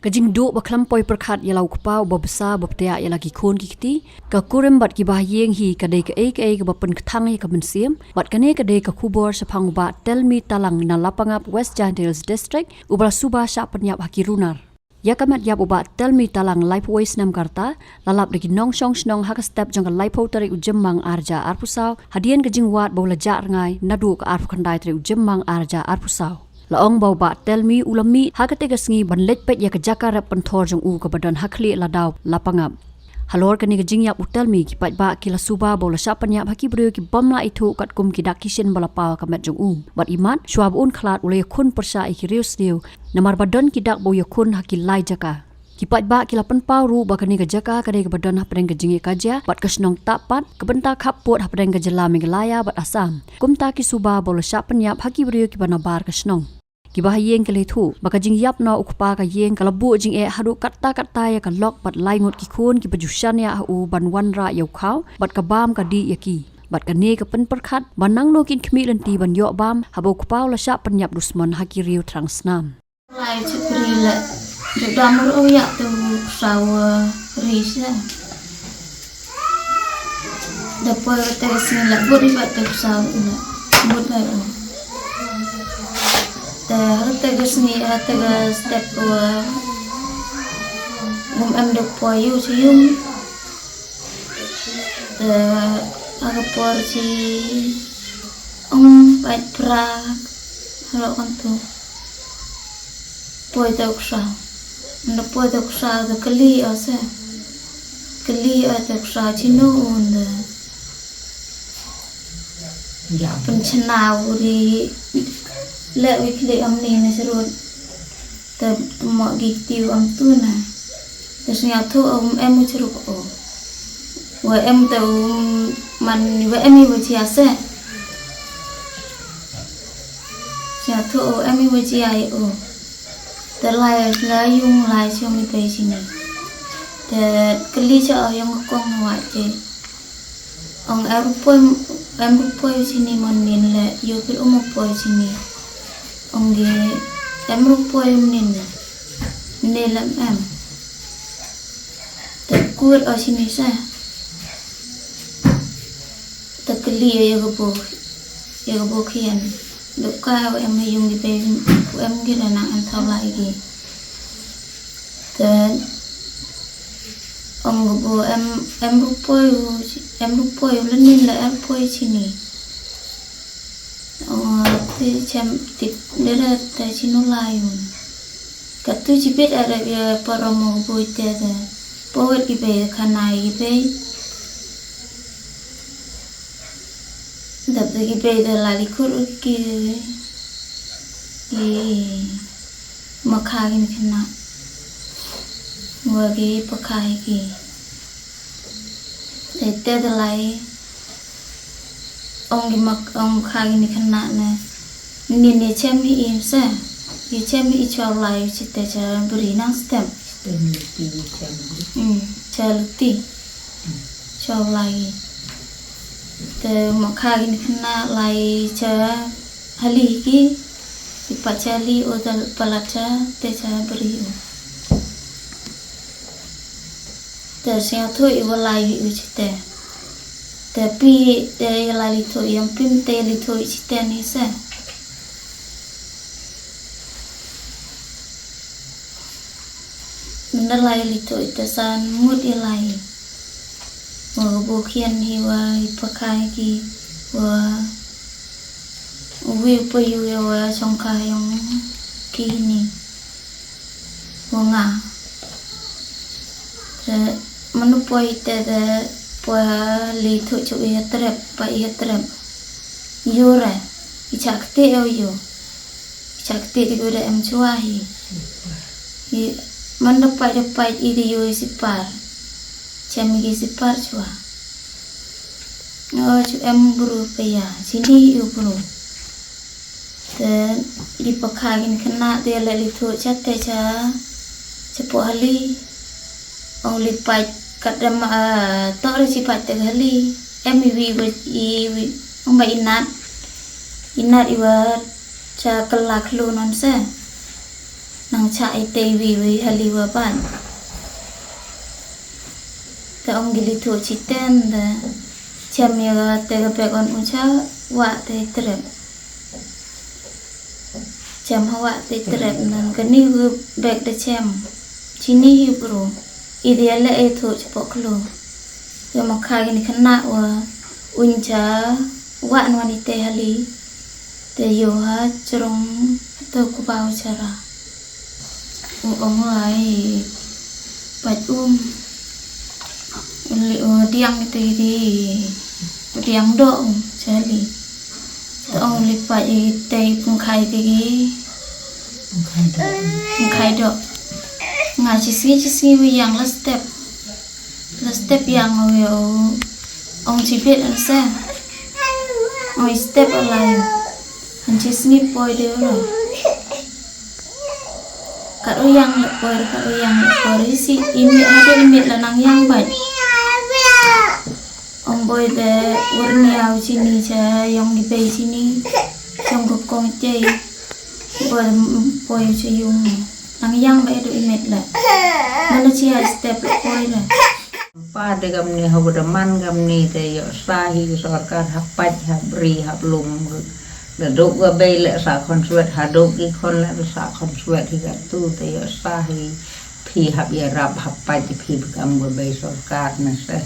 Kajing do baklampoi perkhat yalau kepau babesa babtea yalagi Khun kikti ka kurem bat ki Ïing hi kadai ka ek bapen kthang hi ka mensiam bat kane kadai ka khubor sapang ba telmi talang na lapangap West Giant Hills District ubra suba Shah Pynīap haki runar. Ya kamat yap uba telmi talang laipo Snam karta lalap deki nong shong snong haka step jang ka laipo tarik ujemmang arja arpusau hadian kajing wat bola ja ngai nadu ka arpu khandai tarik ujemmang arja arpusau. Laong bau ba telmi ulami hakate gasngi banlet pet ya kajaka rap penthor jong u ka badan hakli ladau lapangap. Halor kani kajing yap utelmi ki pat ba kila suba bola Shah Pynīap haki brio ki bamla itu kat kum ki dakishin bala paw kamet jong u. Bat imat syuab un khlat ulay Khun persya iki Riewthrang namar badan ki dak bo ya Khun haki lai jaka. Ki pat ba kila penpau ru ba kani kajaka kadai ka badan hapreng kajing kaja bat kasnong tapat kebenta khapot hapreng kajala Meghalaya bat Assam. Kumta ki suba bola Shah Pynīap haki brio ki banabar kasnong. Kibah Ïing kali thu baka jing yap na ukpa ka Ïing kalabu jing haru kata ya ka lok bat laingot ki Khun ki pajushan ya u ban wan ra yau khau bat ka bam ka di yaki bat ka ne ka pen perkhat banang no kin Khmih lenti ban yo bam habo kpau la Shah Pynīap dusman haki Riewthrang Snam lai chukri la damur o ya tu saw risa dapat terus ni la bodi bat tu saw ina bud ba tegas ni tegas step em được poyu siung aga por si bait pra halo kan tu poi tok sa no poi tok sa de kali ase kali tok sa chino und ya penchenau di lệ với lệ âm này này sẽ rồi từ mọi cái tiêu âm tu này từ nhà thu ông em mới chưa được và em từ mình với em mới chia sẻ nhà thu em mới chia ai từ lại dùng lại cho mình về gì này từ cái lý cho ông con ngoại thì ông em bôi sini mình là yêu cái bôi sini ông đi em rupoi nên làm em tập cuột ở sini sa tập cái lia yêu bộ khiên được cao em hay dùng cái bên của em cái là nặng ăn thao lại gì thế ông bộ em rupoi lên nên là em rupoi sini thì chăm tít để ra tại chỉ nó lai luôn, cả tôi chỉ biết ở đây paromo bôi tè thôi, bôi cái bề khăn này cái bề, đập cái bề là lại khốt cái mà khai cái khăn nào, và cái bạc khai cái, để tè lại ông khai cái khăn nào này nini chem hi im sa ye chem hi chaw lai chite cha buri nang stem chaluti chaw lai te makha gin khna lai cha hali ki ipachali odal palata te cha buri te sia thoi walai hi chite te pi te lai thoi yam pim te li thoi chite ni sa nó lại lịch tuổi ta san mút đi lại mở bộ khiên hi wa pakai ki wa view payu wa trong khai yang ki ni wa nga rồi manu poi te de pa li thu chu ya trep pa ya trep yura ichak te yo ichak te di gora em chua hi man dapat ide yo sipar cemi sipar chua chu em buru pe ya sini yo buru te di pakhagin khna de le li thu chat te cha chapo hali ông li pai kadam to re sipat te hali em wi ông ba inat iwa cha kelak lu non se nang cha ite wi haliwa ban ta ong gili to chiten da chamya te ga pe kon ucha wa te trep cham hawa te trep nan kani hu bek de cham chini hi bro ideal e to chpoklo ya makha ni khana wa uncha wa nwani te hali te yo ha churong to ku bao chara ông lại bạch liệu điang cái gì điang độ chơi li ông lịch bạch tây cùng khai cái cùng khai độ ngài chỉ xí với yang là step yang rồi ông chỉ biết là sao ông step ở lại anh chỉ snip boy đều rồi karo yang lepor si imit la nang yang bat ông boy de urniau sini cha yang di pe sini trong cuộc con chơi boy cha yung nang yang ba do imit la mana chia step boy la pa de gam ni hawdaman gam ni te yo sahi sarkar hapat habri hablum Daduk wa bay le sa konsuet haduk I kon le sa konsuet higa tu te yo sahi phi hab ya rab hab pa ti phi bekam wa bay sarkar na se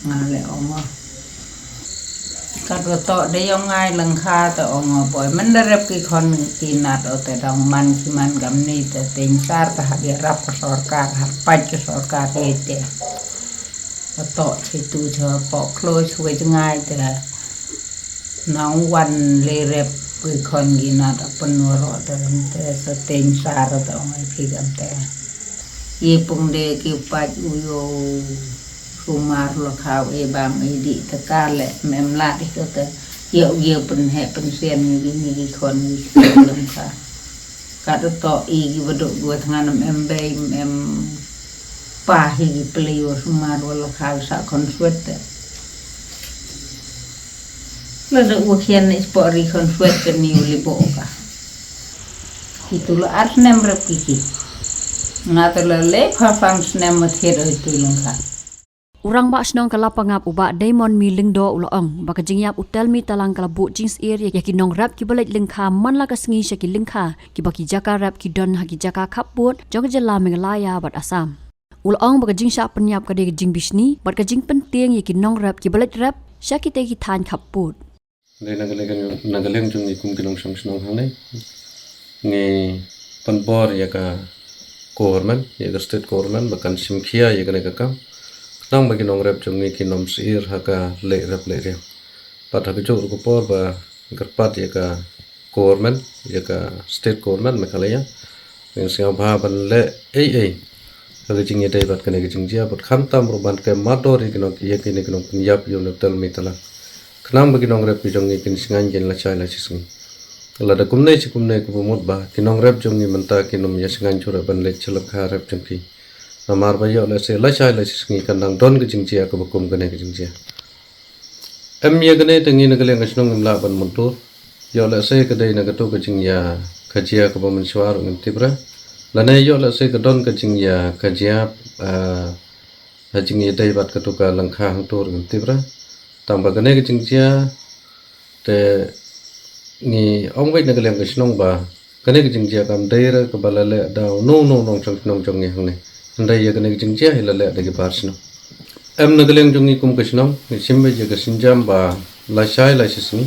ngale ongo kat wa to de yo ngai lang kha te ongo boy man da rep ki kon ki nat o te dong man ki man gam ni te tin sar ta hab ya rab sarkar hab pa ki sarkar e te to chi tu cho po klo chui ngai te nang wan le rep wi kon gi na da panoro da te sa ten sar da ngai phi gam te ye pung de ki pa u yo sumar lo khaw e bam e di ta ka le mem la di to te yo pen he pen sien ni kon lam ka ka to I gi bodo go thangan em be em pa hi gi pleo sumar lo khaw sa kon suet Lada ukian ispori konsuet ke niu liboka. Itulah Snam rep kiki. Ngatala le phafang Snam mather itu lengkap. Urang ba snong kalapangap uba Diamond mi lingdo uloong baka jingyap utel mi talang kalabu jings area yakinong rap ki balit lengkha man la kasngi shaki lengkha ki baki jaka rap ki don haki jaka kaput jong jela Meghalaya bat Assam. Uloong baka jing Shah Pynīap ka de jing bisni bat ka jing penting yakinong rap ki balit rap shaki te ki than kaput. Đây nagaleng chung ni kum kinong sang snong hang nei nge panbor ya ka government ya ka state government bakan simkhia ya ka kam nang bagi nong rep chung ni kinom sir ha ka le rep le re pat ha chu ko por ba garpat ya ka government ya ka state government Meghalaya nge sia bha ban le ei ka jing ye dai bat ka ne jing jia bat kham tam ro ban ke mador ki no ki ye ki ne kinong Pynīap yo ne tel mi tala Kenang bagi nong rep jong ni kin singan jen la chai la sisngi. La da kumnei chi kumnei ku mut ba kinong rep jong ni menta kinom ya singan chura ban le chelap kha rep jong ki. Namar ba yo la se la chai la sisngi kan dang don ke jing chia ku bakum kane ke jing chia. Em ye kane tengi na kale ngasnong im la ban muntur. Yo la se ke dei na ke to ke jing ya kajia ku ba man swar ngin tibra. La ne yo la se ke don ke jing ya kajia ha jing ye dei bat ke to ka langkha hang tur ngin tibra. Tambah kene ke jingja te ni ongwei na kelem ke snong ba kene ke jingja kam daira ke balale da no chong ni hang ne ndai ye kene ke jingja hilale de ke bar sno em na kelem jong ni kum ke snong ni simbe je ke sinjam ba la shai la sisni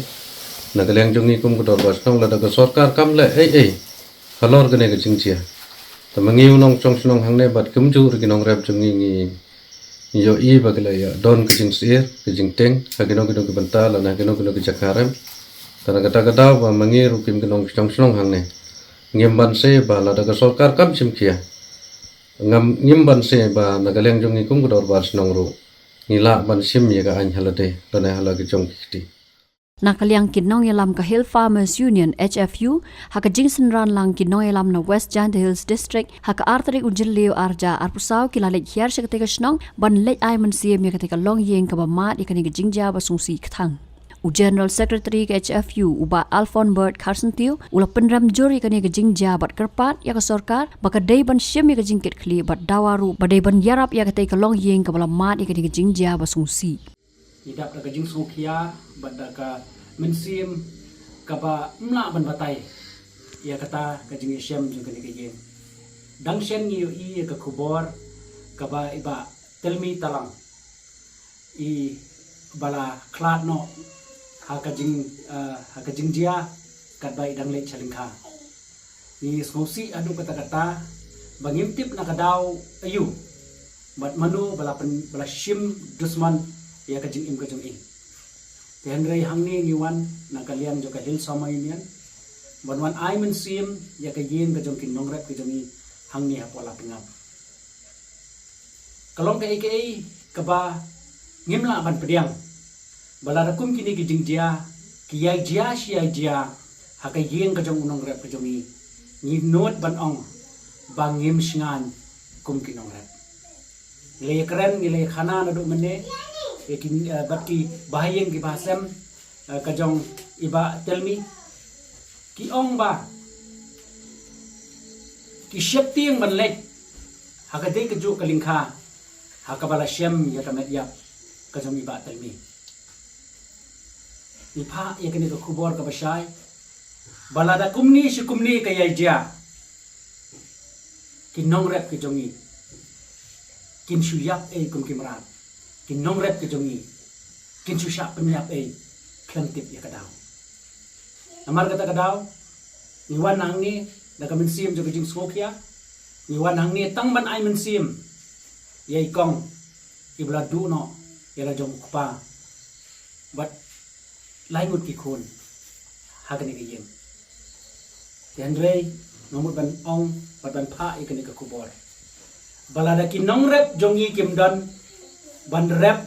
na kelem jong ni kum ke dor ba snong la da ke sarkar kam le ei halor kene ke jingja ta mangiu nong chong snong hang ne bat kum ju ke nong rap jong ni yo I baglaya don ke jing sir ke jing teng hagino ke bental na hagino ke jakarem tana kata ba mangiru kim ke nong chong hang ne ngimban se ba la daga sarkar kam simkhia ngimban se ba nagaleng jong ni kum ko dor bar snong ro ngila ban sim ye ga an halade tana hala ke jong kiti Nakaliang kinong yalam ka Hill Farmers Union HFU haka jingsen ran lang kinong yalam na West Jand Hills District haka artari ujil leo arja arpusaw kilalek hiar siya kateka snong ban lek ay man siya miya kateka long yeng ka ba mat ikani ka jingja ba sungsi katang. General Secretary ke HFU uba Alphon Bird Carson Tiu ula penram juri kani ke jingja bat kerpat ya ke sorkar baka dei ban syem ya ke jingkit kli bat dawaru badai ban yarap ya ke tai ke long yeng ke bala mat ya ke jingja basungsi idap daga jing sukia bat daga mensim kaba mla ban batai ya kata ke jing syem juga ni ke yeng dang shen yu I ke kubor kaba iba telmi talang I bala klat no haka jingjia kat bai dang le chalingkha ni smosi adu kata-kata bangimtip na kadaw ayu bat manu bala shim dusman ya ka jing im ka jung I tenrei hangni niwan na kalian jo ka hil sama imian banwan ai men sim ya ka yin ka jung kin nongrep ka jung I hangni ha pola pingap kalong ka aka kaba ngimla ban pediang bala rakum kini ki jingjia ki yai jia siai jia haka yeng ka jong unong rep ka jong I ni not ban ong bangim singan kum ki nong rep le keren ni le khana na du mene ekin bakki bahayeng ki basem ka jong iba telmi ki ong ba ki shepting ban le haka de ka ju ka lingkha haka bala shem ya ka medyap ka jong iba telmi Ipa ya kini ke kubor ke basai balada kumni si kumni ke yajia kin nongrep ke jongi kin suyap kum kimrat kin nongrep ke jongi kin susyak Pynīap klentip ya kadaw namar kata kadaw ni wan nang ni daga mensim jo ke jing smokia ni wan nang ni tang ban ai mensim ya ikong ibla du no ya la jong kupa but laingut ki Khun hagani ke yeng tenrei nomut ban ong ban pha ikani ke kubor balada ki nongrep jongi kimdan ban rep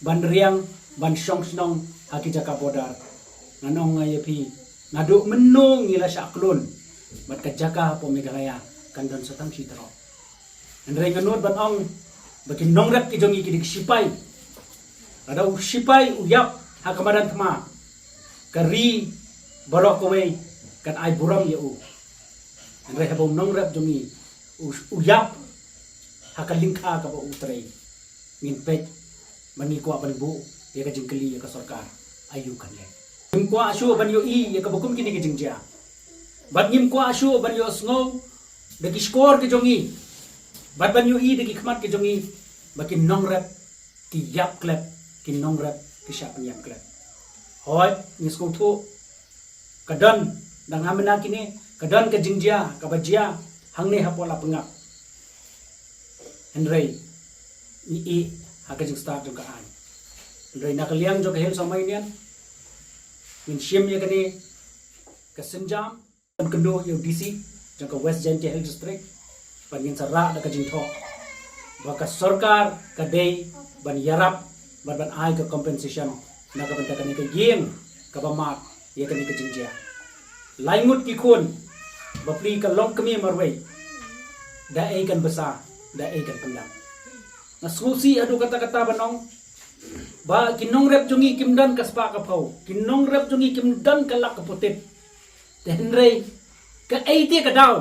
ban riang ban song snong haki jaka bodar nanong ngayepi nadu menung ila syaklun bat ka jaka po Meghalaya kandan satang sitro tenrei nganut ban ong baki nongrep ki jongi ki sipai ada sipai uyap hakamadan thma kari borok away kan ai buram ya u andre habo nongrep jongi uyap hakalingkha ka ba utrei min pet mani ko ban bu ya ka jingkeli ya ka sarkar ayu kan le nim ko asu ban yo I ya ka bukum kini ke jingja bat nim ko asu ban yo snow de ki skor ke jongi bat ban yo I de ki khmat ke jongi bakin nongrep ki yap klep ki nongrep ki sha Pynīap klep hoi ni sko thu kadan dang amena kini kadan ke jingjia ka bajia hangne hapola pengap henrei ni I haka jing start jo ka an henrei nakaliang jo ka hel samai nian min shim ya kani ka senjam kan kendo yo DC jo ka West Jente Health District pangin sara da ka jing tho baka sarkar ka dei ban yarap ban ai ka compensation na ka banta kani ka yeng ka bamat ya kani ka jingjia laingut ki Khun bapli ka long Khmih marwei da kan besa da kan pendam na susi adu kata-kata banong ba kinong rep jungi kimdan kaspa ka phau kinong rep jungi kimdan kalak ka putit tenrei ka te ka daw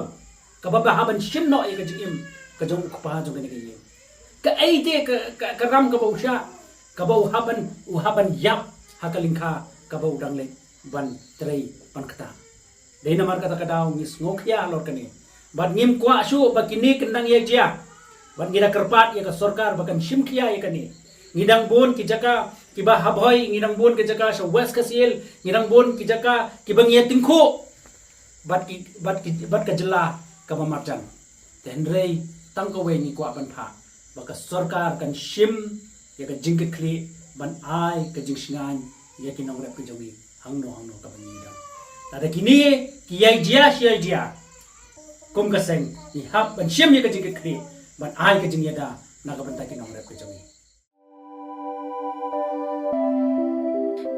ka babahaban shimno ka jingim ka jong pa jong kani ka yeng ka te ka ram ka bausha kabau uhaban yap hakalingkha kabau dangle ban trei ban kata dei namar kata kadaw ngis ngokhya lor kani ban ngim kwa asu bakini kendang ye jia ban ngira kerpat ya ka sarkar bakan shimkhia ye kani ngidang bon ki jaka ki ba habhoi ngidang bon ki jaka sa west kasil ngidang bon ki jaka ki bang ye tingkho bat ka jela ka mamarjan tenrei tangko we ni kwa ban pha baka sarkar kan shim ya ka jingkit kli ban ai ka jingsingan ya ki nongrep ka jongi hangno ka banidang tada kini ki yai jia kum ka seng ni hap ban shim ya ka jingkit kli ban ai ka jingyada na ka banta ki nongrep ka jongi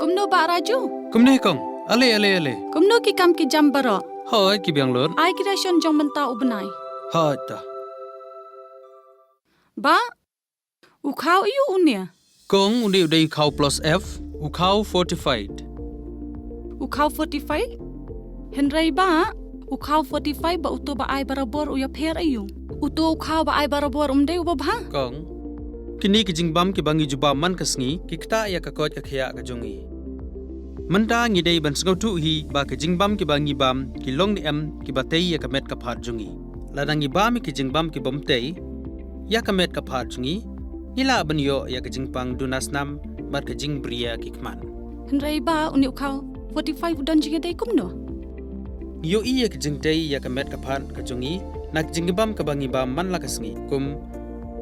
kumno ba raju kumne kong ale kumno ki kam ki jam baro hoi ki biang lor ai ki ration jong menta ubnai ha ta ba ukhau yu unia Kong undi udai ukau plus F, ukau fortified. Ukau 45? Henry ba? Ukau 45 ba uto ba ay barabor uya per ayu. Uto ukau ba ay barabor umday ubabha. Kong, kini kijingbam ki bangi juba man kasngi, kikta ya kakot kakya kajongi. Manda ngidei ban sengau tu hi ba kijingbam ki bangi bam, ki long ni em ki batei ya kamet kaphat jongi. Ladang ibam ki jingbam ki bomtei, ya kamet kaphat jongi, nila ban yo ya kijingpang dunasnam, mat kijing bria ki kman. Henry ba uni ukau 45 udan jiga day kumno. Yo iya kijingtei ya kamet kaphat kajongi, nak jingbam ka bangi bam man lakasngi, kum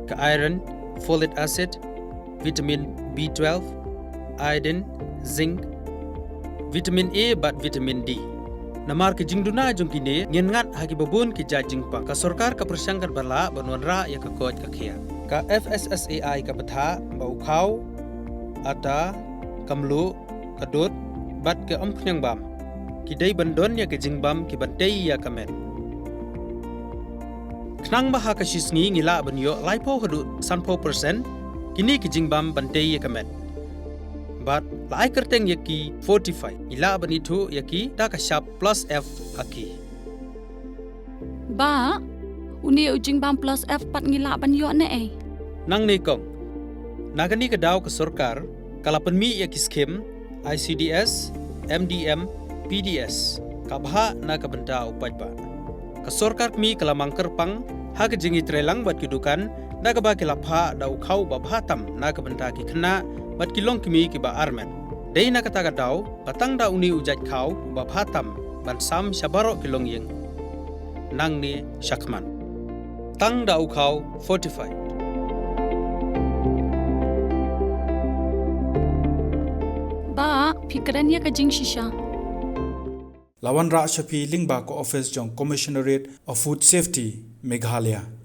ka iron, folic acid, vitamin B12, iodine, zinc, vitamin A bat vitamin D. Namar ke jingduna jongkine ngengat hagi babun ke jajingpa ka sorkar ka persangkat bala banwanra ya ka kot ka khia. Ka FSSAI ka batha bau khau ata kamlu kadut bat ke omkhnyang bam. Ki dei bandon ya ke jingbam ki bantei ya kamet. Knang baha ka shisngi ngila banyo laipo hadu sanpo persen kini ki jingbam bantei ya kamet. But lai kerteng yaki 45 ila banitu yaki da ka sharp plus F haki. Ba uni ujing bam plus F pat ngila ban yo Naei. Nang ni kong nagani ka daw ka sorkar kala penmi yaki skim ICDS MDM PDS ka bha na ka benda upaj ba. Ka sorkar mi kala mangker pang ha ka jingi trelang bat kidukan na ka ba kilapha daw khau ba bhatam na ka benda ki khna bat kilong kimi ki ba armen. Dei na kata daw patang da uni ujat khau ba bhatam ban sam shabaro kilong Ïing. Nang ni shakman. Tang da khau fortified. Ba pikrannya ka jing shisha. Lawan Ra Shafi Lingba ko office jong Commissionerate of Food Safety Meghalaya.